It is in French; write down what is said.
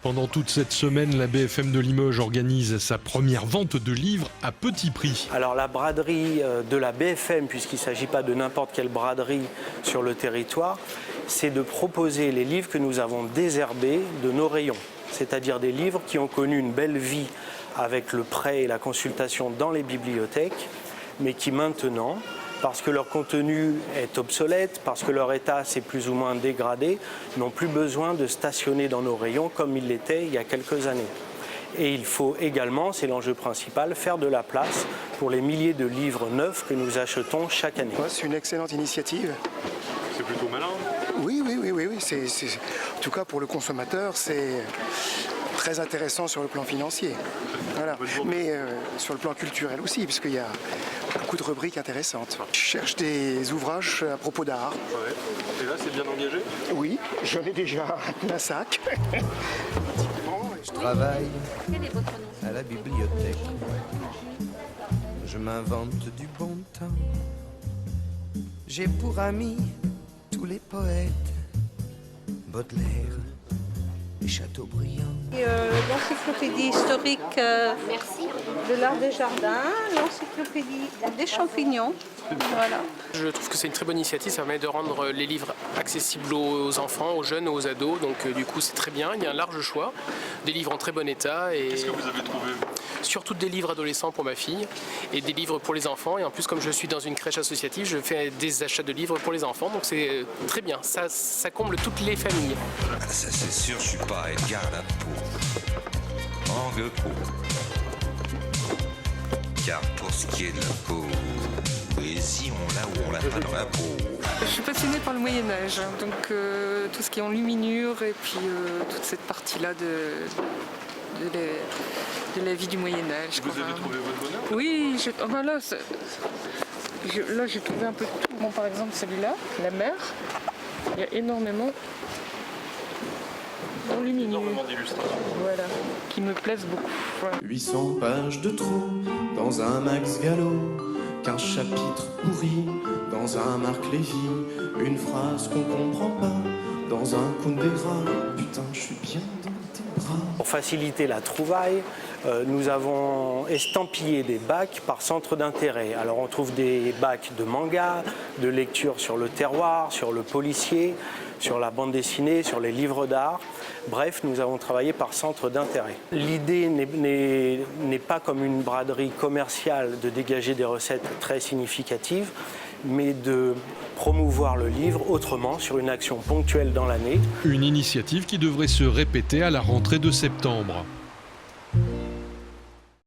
Pendant toute cette semaine, la BFM de Limoges organise sa première vente de livres à petit prix. Alors la braderie de la BFM, puisqu'il ne s'agit pas de n'importe quelle braderie sur le territoire, c'est de proposer les livres que nous avons désherbés de nos rayons. C'est-à-dire des livres qui ont connu une belle vie avec le prêt et la consultation dans les bibliothèques, mais qui maintenant, parce que leur contenu est obsolète, parce que leur état s'est plus ou moins dégradé, n'ont plus besoin de stationner dans nos rayons comme il l'était il y a quelques années. Et il faut également, c'est l'enjeu principal, faire de la place pour les milliers de livres neufs que nous achetons chaque année. Ouais, c'est une excellente initiative. C'est plutôt malin. Oui. En tout cas, pour le consommateur, c'est très intéressant sur le plan financier. Voilà. Mais sur le plan culturel aussi, puisqu'il y a beaucoup de rubriques intéressantes. Je cherche des ouvrages à propos d'art. Ouais. Et là, c'est bien engagé? Oui, j'en ai déjà un sac. Je travaille à la bibliothèque. Je m'invente du bon temps. J'ai pour amis tous les poètes, Baudelaire et Chateaubriand. L'encyclopédie historique de l'art des jardins, l'encyclopédie des champignons. Voilà. Je trouve que c'est une très bonne initiative, ça permet de rendre les livres accessibles aux enfants, aux jeunes, aux ados, donc du coup c'est très bien, il y a un large choix, des livres en très bon état. Qu'est-ce que vous avez trouvé? Surtout des livres adolescents pour ma fille et des livres pour les enfants, et en plus comme je suis dans une crèche associative, je fais des achats de livres pour les enfants, donc c'est très bien, ça comble toutes les familles. Ça c'est sûr, je suis pas Edgar Allan Poe. Angle Poe. Car pour ce qui est de la poésie, on l'a ou on l'a pas dans la peau. Je suis passionnée par le Moyen-Âge, donc tout ce qui est enluminure et puis toute cette partie-là de la vie du Moyen-Âge. Vous avez trouvé votre bonheur? Oui, là j'ai trouvé un peu de tout. Bon, par exemple celui-là, la mer, il y a énormément d'enluminure. Énormément d'illustrations. Voilà, qui me plaisent beaucoup. Voilà. 800 pages de trop dans un Max Gallo, 15 chapitres pourris dans un Marc Lévy, une phrase qu'on comprend pas dans un Kundera. Putain, je suis bien dans tes bras. Pour faciliter la trouvaille, nous avons estampillé des bacs par centre d'intérêt. Alors on trouve des bacs de manga, de lecture sur le terroir, sur le policier, sur la bande dessinée, sur les livres d'art. Bref, nous avons travaillé par centre d'intérêt. L'idée n'est pas comme une braderie commerciale de dégager des recettes très significatives, mais de promouvoir le livre autrement sur une action ponctuelle dans l'année. Une initiative qui devrait se répéter à la rentrée de septembre.